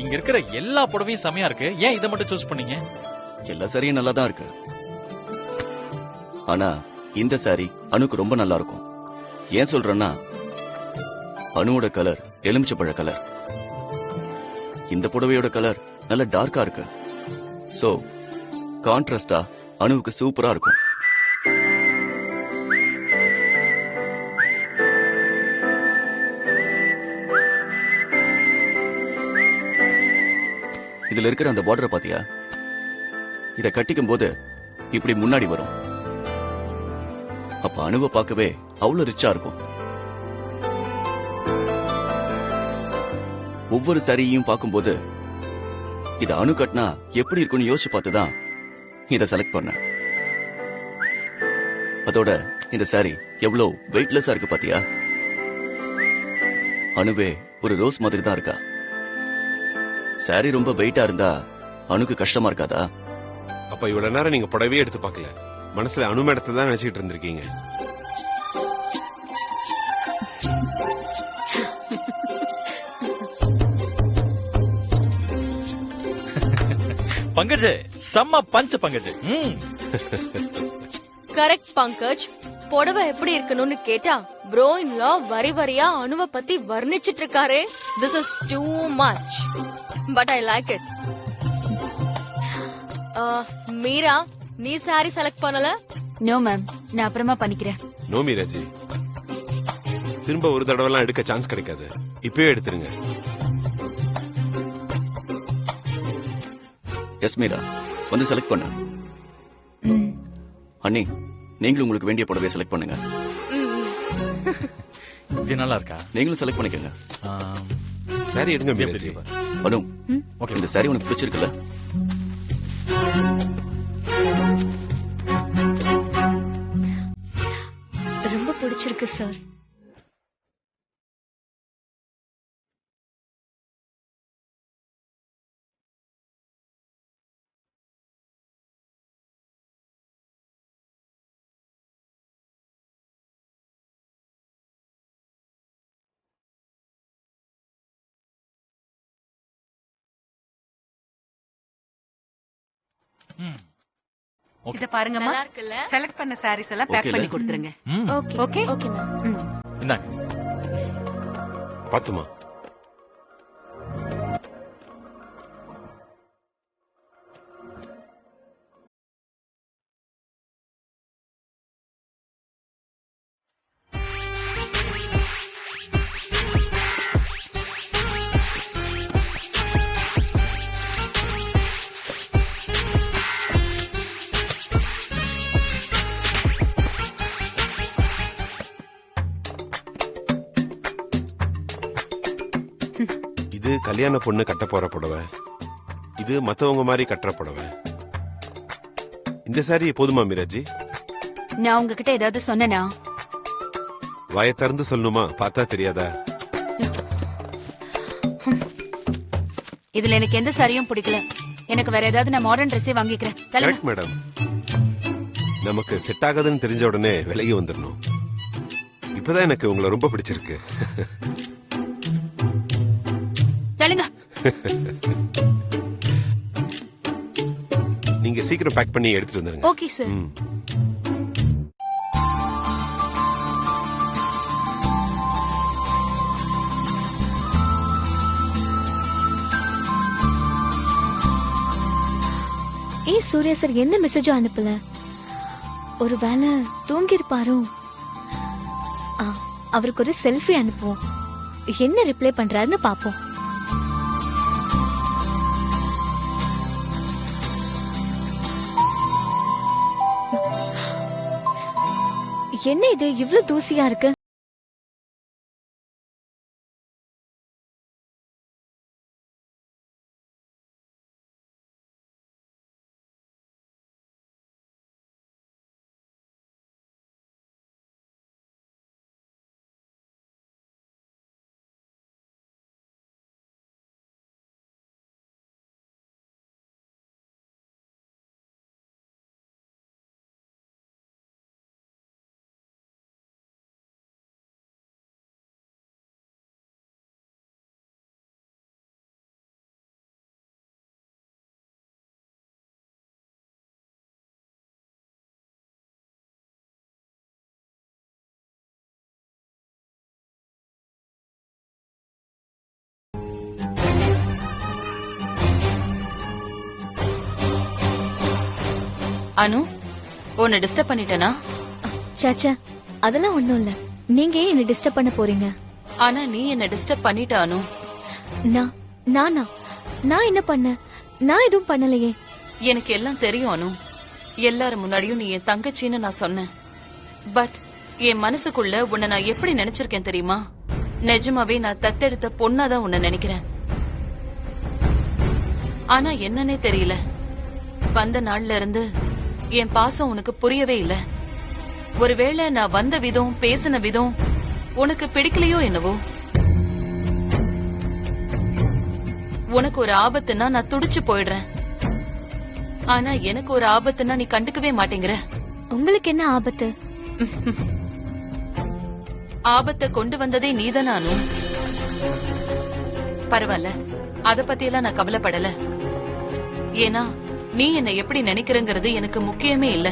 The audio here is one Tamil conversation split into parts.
இங்க இருக்கிற எல்லா புடவையும் செமையா இருக்கு, ஏன் இதை மட்டும் சூஸ் பண்ணீங்க? எல்லா சாரியும் நல்லா தான் இருக்கு. ஆனா இந்த சாரி அனுக்கு ரொம்ப நல்லா இருக்கும். ஏன் சொல்றேன்னா, அனுவோட கலர் எலுமிச்சப்பழ கலர், இந்த புடவையோட கலர் நல்ல டார்க்கா இருக்கு. சோ கான்ட்ராஸ்டா அனுவுக்கு சூப்பரா இருக்கும். இதுல இருக்கிற அந்த பார்டரை பாத்தியா? இத கட்டிக்கும் போது இப்படி முன்னாடி வரும். அப்ப அனுவை பார்க்கவே அவ்வளவு ரிச்சா இருக்கும். ஒவ்வொரு சாரியையும் பார்க்கும்போது இத அணு கட்டினா எப்படி இருக்கும்னு யோசிச்சு பார்த்துதான் இத செலக்ட் பண்ண. அதோட இந்த சாரி எவ்வளவு வெயிட்லெஸ்ஸா இருக்கு பாத்தியா? அணுவே ஒரு ரோஸ் மாதிரி தான் இருக்கா. சாரி ரொம்ப வெயிட்டா இருந்தா அணுக்கு கஷ்டமா இருக்காதா? அப்ப இவ்வளவு நேரம் நீங்க புடவையே எடுத்து பார்க்கல, மனசுல அணு மேடத்தை தான் நினைச்சிட்டு இருந்திருக்கீங்க. பங்கஜ் செம்ம பஞ்ச் பங்கஜ். கரெக்ட் பங்கஜ். புடவை எப்படி இருக்கணும்னு கேட்டா ப்ரோ இன் லா வரி வரியா அணுவை பத்தி வர்ணிச்சிட்டு இருக்காரு. This is too much, but I like it. Meera, நீ சாரி செலக்ட் பண்ணல? நோ மேம், நான் அப்புறமா பண்ணிக்கிறேன். நோ மீராஜி, திரும்ப ஒரு தடவைலாம் எடுக்க சான்ஸ் கிடைக்காது. இப்பவே எடுத்துருங்க. எஸ் மீரா, வந்து செலக்ட் பண்ண. அண்ணி, நீங்களும் உங்களுக்கு வேண்டிய புடவையை செலக்ட் பண்ணுங்க. இது நல்லா இருக்கா? நீங்களும் செலக்ட் பண்ணிக்கங்க. சாரி எடுங்க மீராஜி. அனு, ஓகே, இந்த சாரி உனக்கு பிடிச்சிருக்குல்ல? ரொம்ப பிடிச்சிருக்கு சார். இத பாருங்கம்மா, நல்லா இருக்குல்ல? செலக்ட் பண்ண சாரீஸ் எல்லாம் பேக் Okay பண்ணி ல? கொடுத்துருங்க. Okay okay okay ma'am. இந்தாங்க. பாத்துமா. இது கல்யாண பொண்ணு கட்ட போற புடவை, இது மத்தவங்க மாதிரி கட்டுற புடவை. இந்த சாரி போதுமா மீராஜி? நான் உங்ககிட்ட ஏதாவது சொன்னேனா? வாயை திறந்து சொல்லணுமா? பார்த்தா தெரியாதா? இதுல எனக்கு எந்த சாரியும் பிடிக்கல. எனக்கு வேற ஏதாவது நான் மாடர்ன் ட்ரெஸ்ஸே வாங்கிக்கிறேன். Correct madam. நமக்கு செட் ஆகாதுன்னு தெரிஞ்ச உடனே விலகி வந்துடணும். இப்பதான் எனக்கு உங்களை ரொம்ப பிடிச்சிருக்கு. தள்ளுங்க. நீங்க சீக்கிரம் பேக் பண்ணி எடுத்துட்டு வந்துருங்க. Okay sir. ம். ஏய் சூர்யா சார் எந்த மெசேஜும் அனுப்பல. ஒருவேளை தூங்கி இருப்பாரோ? அவருக்கு ஒரு செல்ஃபி அனுப்புவோம். என்ன ரிப்ளை பண்றாருன்னு பாப்போம். என்ன இது இவ்ளோ தூசியா இருக்கு? அனு, உன்னை டிஸ்டர்ப் பண்ணிட்டேனா? சாச்சா அதெல்லாம் ஒண்ணும் இல்ல. நீங்க ஏன் என்ன டிஸ்டர்ப் பண்ண போறீங்க? ஆனா நீ என்ன டிஸ்டர்ப் பண்ணிட்ட அனு. நானா நான் என்ன பண்ண? நான் எதுவும் பண்ணலையே. எனக்கு எல்லாம் தெரியும் அனு. எல்லாரும் முன்னாடியும் நீ என் தங்கச்சின்னு நான் சொன்னேன். பட் என் மனசுக்குள்ள உன்னை நான் எப்படி நினைச்சிருக்கேன் தெரியுமா? நிஜமாவே நான் தத்தெடுத்த பொண்ணாதான் உன்னை நினைக்கிறேன். ஆனா என்னன்னே தெரியல, வந்த நாள்ல இருந்து என் பாசம் உனக்கு புரியவே இல்ல. ஒருவேளை நான் வந்த விதம், பேசின விதம் உனக்கு பிடிக்கலையோ என்னவோ. உனக்கு ஒரு ஆபத்துனா நான் துடிச்சு போயிடுறேன். ஆனா எனக்கு ஒரு ஆபத்துனா நீ கண்டுக்கவே மாட்டேங்கிற. உங்களுக்கு என்ன ஆபத்து? ஆபத்தை கொண்டு வந்ததே நீதானு. பரவாயில்ல, அத பத்தியெல்லாம் நான் கவலைப்படல. ஏன்னா நீ என்ன எப்படி நினைக்கிறங்கிறது எனக்கு முக்கியமே இல்ல.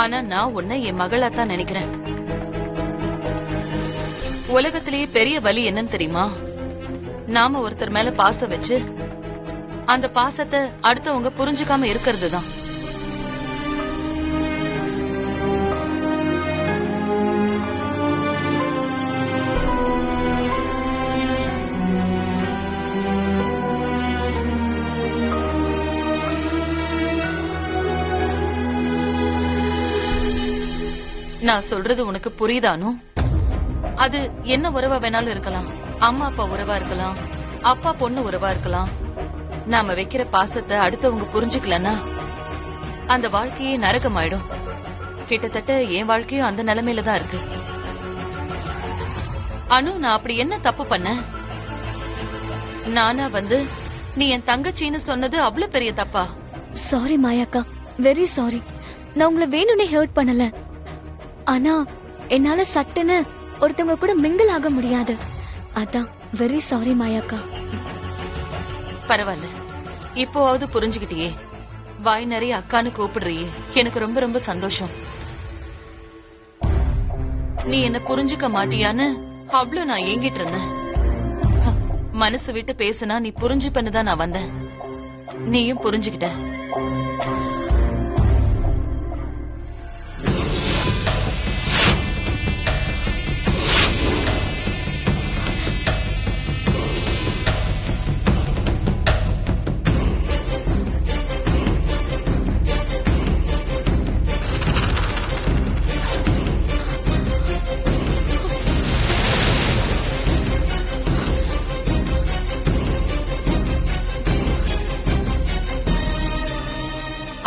ஆனா நான் உன்னை என் மகளாத்தான் நினைக்கிறேன். உலகத்திலேயே பெரிய வலி என்னன்னு தெரியுமா? நாம ஒருத்தர் மேல பாசம் வச்சு அந்த பாசத்தை அடுத்தவங்க புரிஞ்சுக்காம இருக்கிறது தான். நான் சொல்றது உனக்கு புரியுதானோ? அது என்ன உறவா வேணாலும் இருக்கலாம். அம்மா அப்பா உறவா இருக்கலாம், அப்பா பொண்ணு உறவா இருக்கலாம். நாம வைக்கிற பாசத்தை அடுத்தவங்க புரிஞ்சுக்கலன்னா அந்த வாழ்க்கையே நரகமாயிடும். கிட்டத்தட்ட என் வாழ்க்கையும் அந்த நிலைமையில தான் இருக்கு. அனு, நான் அப்படி என்ன தப்பு பண்ண? நானா வந்து நீ என் தங்கச்சின்னு சொன்னது அவ்வளவு பெரிய தப்பா? சாரி மாயாக்கா, வெரி சாரி. நான் உங்களை வேணும்னே ஹர்ட் பண்ணல. ஆனா என்னால சட்டுன்னு ஒருத்தவங்க கூட மிங்கிள் ஆக முடியாது. அதான் வெரி சாரி மாயாக்கா. பரவாயில்ல, இப்போவாவது புரிஞ்சுக்கிட்டியே. வாய் நிறைய அக்கான்னு கூப்பிடுறியே, எனக்கு ரொம்ப ரொம்ப சந்தோஷம். நீ என்ன புரிஞ்சுக்க மாட்டியான்னு அவ்வளவு நான் ஏங்கிட்டு இருந்தேன். மனசு விட்டு பேசினா நீ புரிஞ்சுப்பன்னு தான் நான் வந்தேன். நீயும் புரிஞ்சுக்கிட்ட.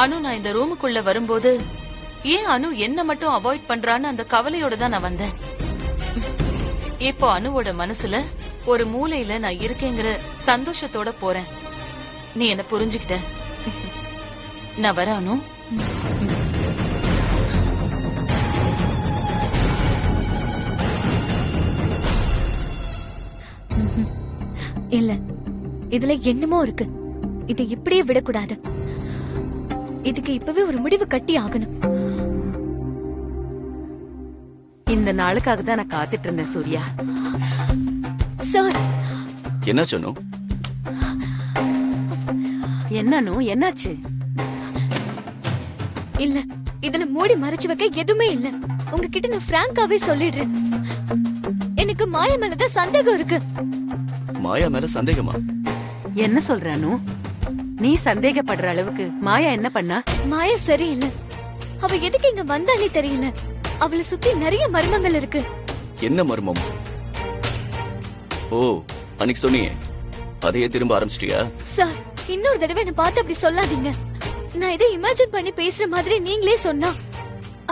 அனு, நான் இந்த ரூமுக்குள்ள வரும்போது ஏன் அனு என்ன மட்டும் அவாய்ட் பண்றான்னு அந்த கவலையோட தான் நான் வந்தேன். இப்போ அனுவோட மனசுல ஒரு மூலையில நான் இருக்கேங்கிற சந்தோஷத்தோட போறேன். நீ என்ன புரிஞ்சுக்கிட்ட. நான் வரேன் அனு. இல்ல, இதுல என்னமோ இருக்கு. இதை இப்படியே விடக்கூடாது. இதுக்கு இப்பவே ஒரு முடிவு கட்டி ஆகணும். இந்த நாளுக்காக தான் நான் காத்துட்டு இருந்தேன் சூர்யா. சார், என்ன சொன்னு? என்னன்னு என்னாச்சு? இல்ல, இதுல மூடி மறைச்சு வைக்க எதுவுமே இல்ல. உங்ககிட்ட நான் பிராங்காவே சொல்லிடுறேன். எனக்கு மாயா மேலதான் சந்தேகம் இருக்கு. மாயா மேல சந்தேகமா? என்ன சொல்றானு? நீ சந்தேகப்படுற அளவுக்கு மாயா என்ன பண்ணா? மாயா சரியில்லை. அவ எதுக்கு இங்க வந்தானே தெரியல. அவளை சுத்தி நிறைய மர்மங்கள் இருக்கு. என்ன மர்மம்? ஓ, அன்னைக்கு சொன்னீங்க, அதையே திரும்ப ஆரம்பிச்சிட்டியா? சார், இன்னொரு தடவை என்ன பார்த்து அப்படி சொல்லாதீங்க. நான் இதை இமேஜின் பண்ணி பேசுற மாதிரி நீங்களே சொன்னா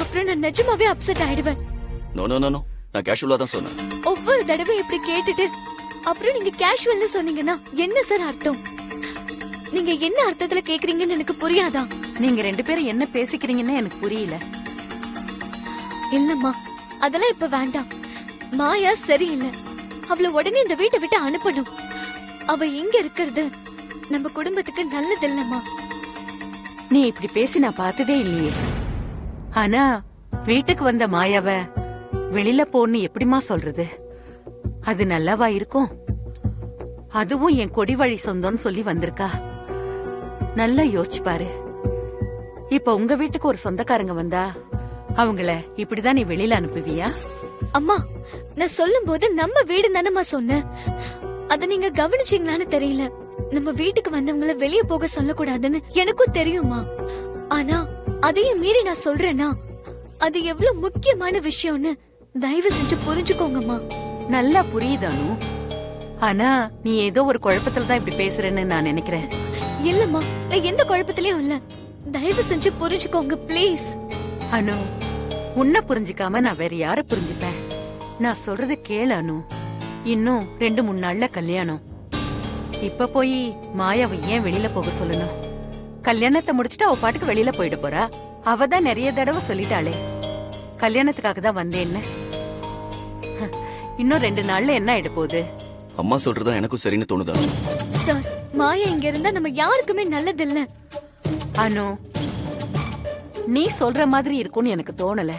அப்புறம் நான் நிஜமாவே அப்செட் ஆயிடுவேன். நோ நோ நோ, நான் கேஷுவலா தான் சொன்னேன். ஒவ்வொரு தடவை இப்படி கேட்டுட்டு அப்புறம் நீங்க கேஷுவல்னு சொன்னீங்கன்னா என்ன சார் அர்த்தம்? நீங்க என்ன அர்த்தத்துல கேக்குறீங்கன்னு எனக்கு புரியாதா? நீங்க ரெண்டு பேரும் என்ன பேசிக்கிறீங்கன்னு எனக்கு புரியல. இல்லம்மா, அதெல்லாம் இப்ப வேண்டாம். மாயா சரியில்லை. அவளை உடனே இந்த வீட்டை விட்டு அனுப்பணும். அவ இங்க இருக்கிறது நம்ம குடும்பத்துக்கு நல்லது இல்லம்மா. நீ இப்படி பேசி நான் பார்த்ததே இல்லையே. ஆனா வீட்டுக்கு வந்த மாயாவ வெளியில போன்னு எப்படிமா சொல்றது? அது நல்லாவா இருக்கும்? அதுவும் என் கொடி வழி சொந்தம்னு சொல்லி வந்திருக்கா. நல்லா யோசிச்சு பாரு. இப்ப உங்க வீட்டுக்கு ஒரு சொந்தக்காரங்க வந்தா அவங்கள இப்படிதான் நீ வெளியில அனுப்புவியா? அம்மா, நான் சொல்லும் போது நம்ம வீடு தானம்மா சொன்னேன். அத நீங்க கவனிச்சீங்களான்னு தெரியல. நம்ம வீட்டுக்கு வந்தவங்கள வெளிய போக சொல்லக்கூடாதுன்னு எனக்கும் தெரியுமா. ஆனா அதையும் மீறி நான் சொல்றேன்னா அது எவ்வளவு முக்கியமான விஷயம்னு தயவு செஞ்சு புரிஞ்சுக்கோங்கம்மா. நல்லா புரியுதானு. ஆனா நீ ஏதோ ஒரு குழப்பத்துல தான் இப்படி பேசுறேன்னு நான் நினைக்கிறேன். இல்லம்மா, நான் எந்த குழப்பத்திலயும் இல்ல. தயவு செஞ்சு புரிஞ்சுக்கோங்க ப்ளீஸ். அனு, உன்னை புரிஞ்சுக்காம நான் வேற யார புரிஞ்சுப்பேன்? நான் சொல்றத கேளு அனு. இன்னும் 2-3 நாள்ல கல்யாணம். இப்ப போய் மாயாவை ஏன் வெளியில போக சொல்லணும்? கல்யாணத்தை முடிச்சுட்டு அவ பாட்டுக்கு வெளியில போயிட போறா. அவ தான் நிறைய தடவை சொல்லிட்டாளே கல்யாணத்துக்காக தான் வந்தேன்னு. இன்னும் 2 நாள்ல என்ன ஆயிட போகுது? அம்மா சொல்றதா எனக்கும் சரின்னு தோணுதா? சார், மாயா இங்க இருந்தா நம்ம யாருக்குமே நல்லது இல்ல. அனு, நீ சொல்ற மாதிரி இருக்கும்னு எனக்கு தோணல.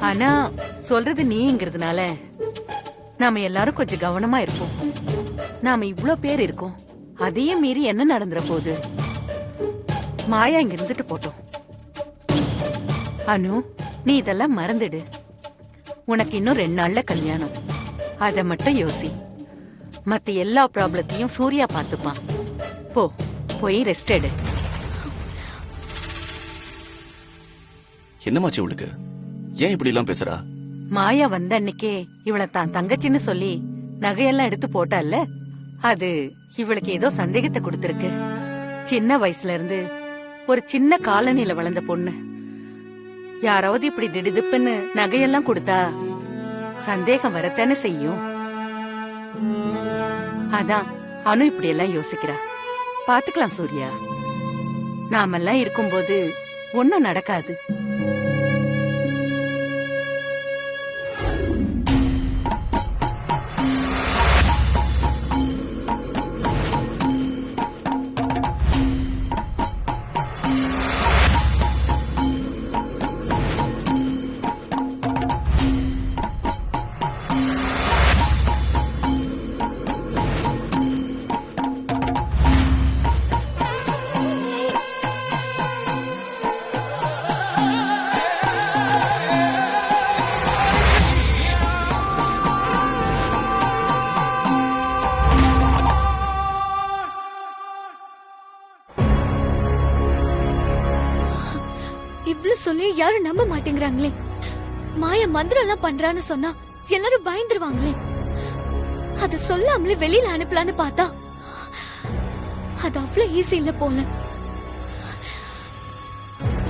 ஆனா சொல்றது நீங்கிறதுனால நாம எல்லாரும் கொஞ்சம் கவனமா இருப்போம். நாம இவ்ளோ பேர் இருக்கோம், அதையும் மீறி என்ன நடந்துற போகுது? மாயா இங்க இருந்துட்டு போட்டோம். அனு, நீ இதெல்லாம் மறந்துடு. உனக்கு இன்னும் 2 நாள்ல கல்யாணம். அத மட்டும் யோசி. மத்த எல்லா ப்ராப்ளத்தையும் சூர்யா பாத்துப்பான். போய் ரெஸ்ட் எடு. என்னமாச்சு இவளுக்கு? ஏன் இப்படி எல்லாம் பேசுறா? மாயா வந்த அன்னைக்கே இவளை தான் தங்கச்சின்னு சொல்லி நகையெல்லாம் எடுத்து போட்டால, அது இவளுக்கு ஏதோ சந்தேகத்தை கொடுத்திருக்கு. சின்ன வயசுல இருந்து ஒரு சின்ன காலனில வளர்ந்த பொண்ணு யாராவது இப்படி திடுதிப்புன்னு நகையெல்லாம் கொடுத்தா சந்தேகம் வரத்தானே செய்யும். அதான் அனு இப்படி எல்லாம் யோசிக்கிறா. பாத்துக்கலாம் சூர்யா, நாமெல்லாம் இருக்கும்போது ஒன்னும் நடக்காது. இவ்ளோ சொல்லி யாரும் நம்ப மாட்டேங்கிறாங்களே. மாயா மந்திரம் எல்லாம் பண்றான்னு சொன்னா எல்லாரும் பயந்துருவாங்களே. அத சொல்லாமலே வெளியில அனுப்பலான்னு பார்த்தா அது அவ்வளவு ஈஸி இல்ல போல.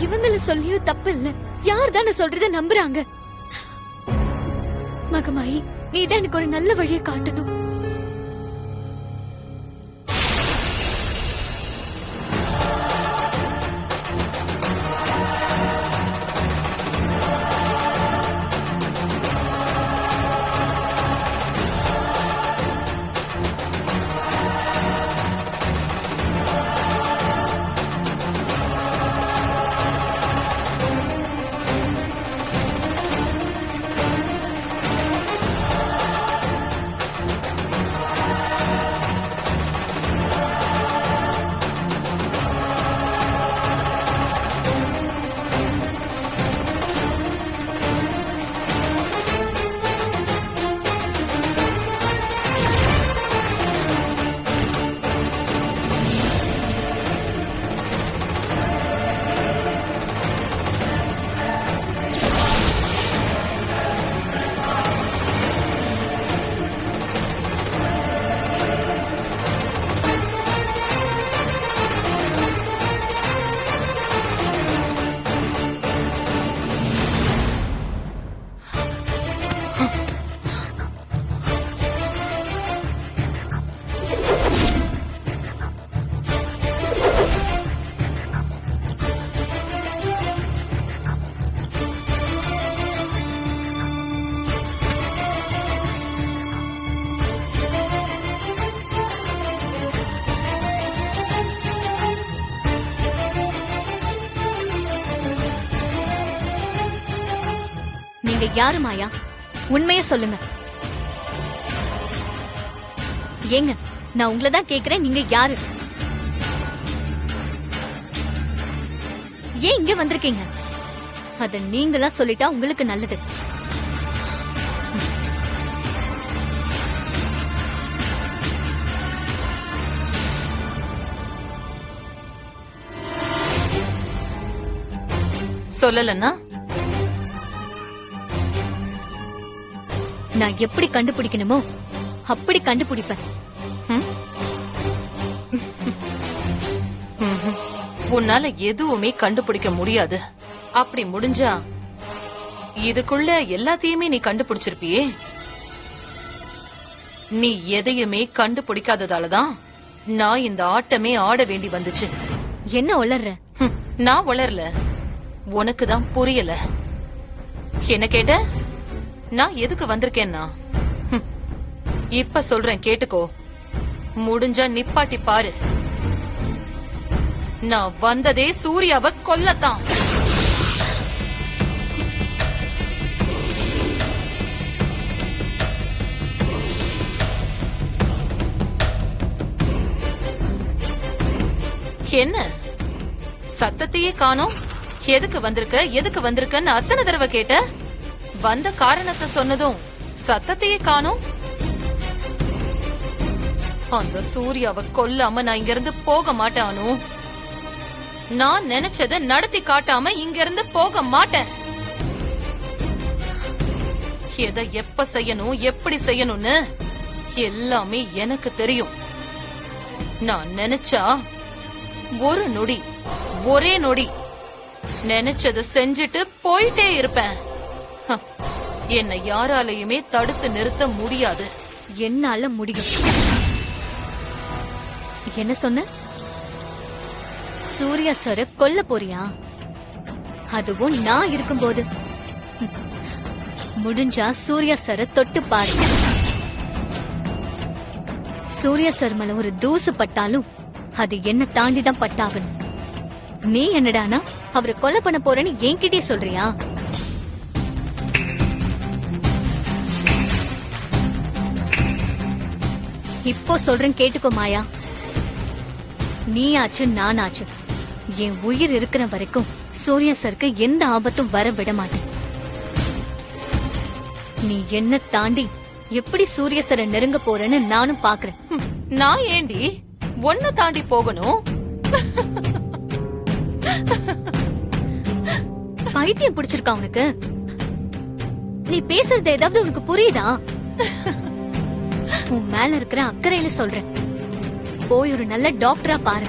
இவங்கள சொல்லியும் தப்பு இல்ல, யார் தானே சொல்றத நம்புறாங்க. மகமாயி, நீதான் எனக்கு ஒரு நல்ல வழியை காட்டணும். நீங்க யாரு மாயா? உண்மைய சொல்லுங்க. ஏங்க, நான் உங்களை தான் கேக்குறேன், நீங்க யாரு? ஏன் இங்க வந்திருக்கீங்க? அத நீங்களா சொல்லிட்டா உங்களுக்கு நல்லது. சொல்லலன்னா நான் எப்படி கண்டுபிடிக்கணுமோ அப்படி கண்டுபிடிப்பேன். உன்னால எதுவுமே கண்டுபிடிக்க முடியாது. அப்படி முடிஞ்சா இதுக்குள்ள எல்லாத்தையுமே நீ கண்டுபிடிச்சிருப்பியே. நீ எதையுமே கண்டுபிடிக்காததாலதான் நான் இந்த ஆட்டமே ஆட வேண்டி வந்துச்சு. என்ன உளர்ற? நான் வளரல, உனக்குதான் புரியல. என்ன கேட்ட? நான் எதுக்கு வந்திருக்கேன்னா இப்ப சொல்றேன் கேட்டுக்கோ. முடிஞ்சா நிப்பாட்டி பாரு. நான் வந்ததே சூர்யாவை கொல்லத்தான். என்ன சத்தத்தையே காணோம்? எதுக்கு வந்திருக்கன்னு அத்தனை தடவை கேட்ட. வந்த காரணத்தை சொன்னதும் சத்தத்தையே காணோம். அந்த சூர்யாவை கொல்லாம நான் இங்க இருந்து போக மாட்டானோ. நான் நினைச்சத நடத்தி காட்டாம இங்க இருந்து போக மாட்டேன். எதை எப்ப செய்யணும், எப்படி செய்யணும்னு எல்லாமே எனக்கு தெரியும். நான் நினைச்சா ஒரு நொடி, ஒரே நொடி நினைச்சத செஞ்சுட்டு போயிட்டே இருப்பேன். என்னை யாராலையுமே தடுத்து நிறுத்த முடியாது. என்னால முடியும். என்ன சொன்ன? சூர்யா சார கொல்ல போறியா? அதுவும் நான் இருக்கும்போது. முடிஞ்சா சூர்யா சார தொட்டு பாரு. சூர்யா சார் மேல ஒரு தூசு பட்டாலும் அது என்ன தாண்டிதான் பட்டாகணும். நீ என்னடானா அவரை கொலை பண்ண போறேன்னு என்கிட்டயே சொல்றியா? இப்போ சொல்றேன் கேட்டுக்கோ மாயா. நீ ஆச்சு நானாச்சு, என் உயிர் இருக்கிற வரைக்கும் சூர்யா சருக்கு எந்த ஆபத்தும் வர விட மாட்டேன். நீ என்ன தாண்டி எப்படி சூர்யா சரை நெருங்க போறேன்னு நானும் பாக்குறேன். நான் ஏண்டி ஒன்ன தாண்டி போகணும்? பைத்தியம் பிடிச்சிருக்கா உனக்கு? நீ பேசுறது ஏதாவது உனக்கு புரியுதா? உன் மேல இருக்கிற அக்கறையில சொல்றேன். போய் ஒரு நல்ல டாக்டரா பாரு,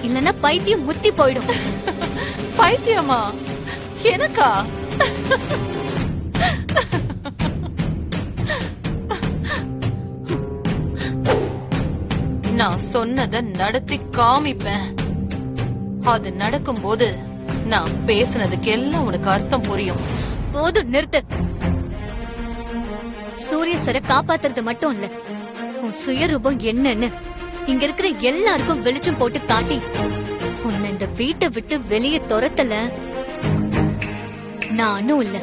இல்லன்னா பைத்தியம் முத்தி போயிடும். பைத்தியமா? எனக்கா? நான் சொன்னதை நடத்தி காமிப்பேன். அது நடக்கும்போது நான் பேசுனதுக்கு எல்லாம் உனக்கு அர்த்தம் புரியும். போதும், நிறுத்து. சூரிய சரை காப்பாத்துறது மட்டும் இல்ல, உன் சுயரூபம் என்னன்னு இங்க இருக்கிற எல்லாருக்கும் வெளிச்சம் போட்டு காட்டி உன்னை இந்த வீட்டை விட்டு வெளியே துரத்தல நானும் இல்ல.